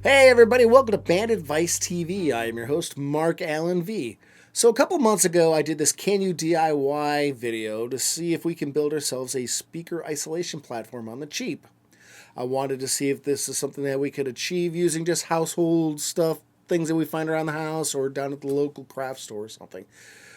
Hey everybody, welcome to Band Advice TV. I am your host, Mark Allen V. So a couple months ago, I did this Can You DIY video to see if we can build ourselves a speaker isolation platform on the cheap. I wanted to see if this is something that we could achieve using just household stuff, things that we find around the house or down at the local craft store or something.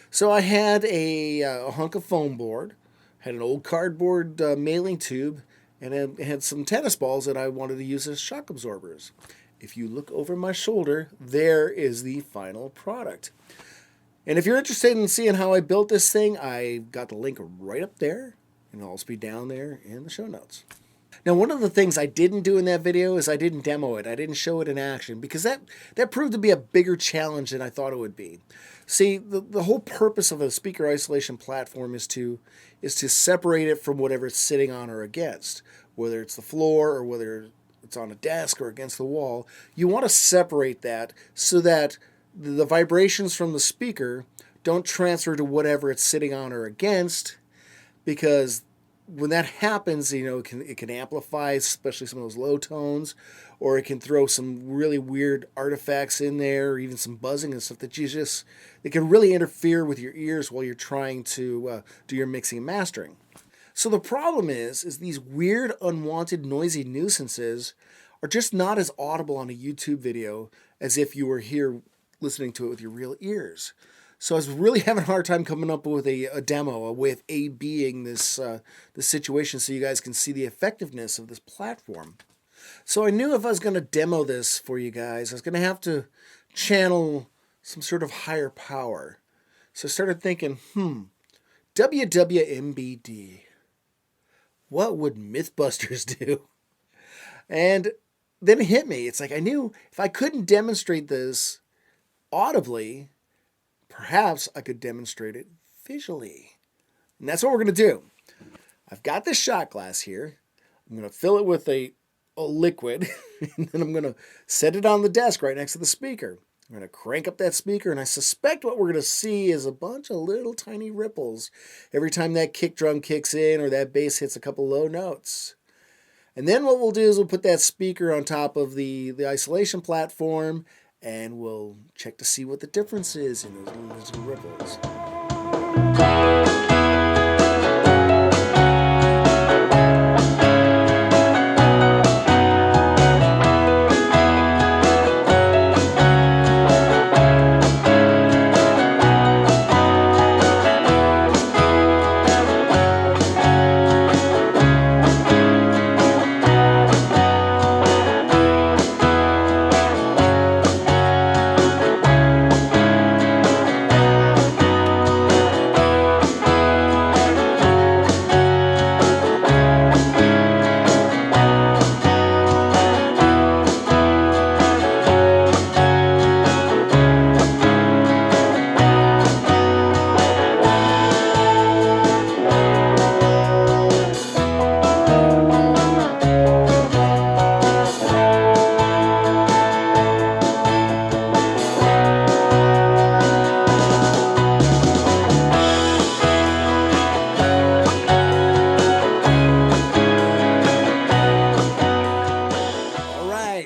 So I had a hunk of foam board, had an old cardboard mailing tube, and it had some tennis balls that I wanted to use as shock absorbers. If you look over my shoulder, there is the final product. And if you're interested in seeing how I built this thing, I got the link right up there, and it'll also be down there in the show notes. Now, one of the things I didn't do in that video is I didn't demo it. I didn't show it in action because that proved to be a bigger challenge than I thought it would be. See, the whole purpose of a speaker isolation platform is to separate it from whatever it's sitting on or against, whether it's the floor or whether it's on a desk or against the wall. You want to separate that so that the vibrations from the speaker don't transfer to whatever it's sitting on or against, because when that happens, it can amplify, especially some of those low tones, or it can throw some really weird artifacts in there, or even some buzzing and stuff that can really interfere with your ears while you're trying to do your mixing and mastering. So the problem is these weird, unwanted, noisy nuisances are just not as audible on a YouTube video as if you were here listening to it with your real ears. So I was really having a hard time coming up with a demo, a way of A-Bing this situation so you guys can see the effectiveness of this platform. So I knew if I was going to demo this for you guys, I was going to have to channel some sort of higher power. So I started thinking, WWMBD. What would Mythbusters do? And then it hit me. It's like I knew if I couldn't demonstrate this audibly, perhaps I could demonstrate it visually. And that's what we're going to do. I've got this shot glass here. I'm going to fill it with a liquid, and then I'm going to set it on the desk right next to the speaker. I'm going to crank up that speaker, and I suspect what we're going to see is a bunch of little tiny ripples every time that kick drum kicks in or that bass hits a couple low notes. And then what we'll do is we'll put that speaker on top of the isolation platform, and we'll check to see what the difference is in those little ripples.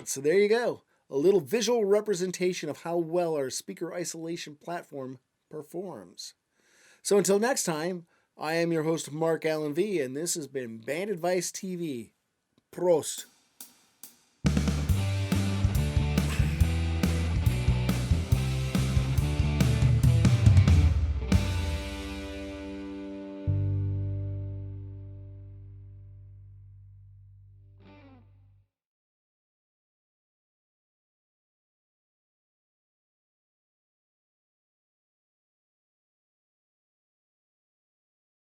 So there you go, a little visual representation of how well our speaker isolation platform performs. So until next time, I am your host, Mark Allen V, and this has been Band Advice TV. Prost.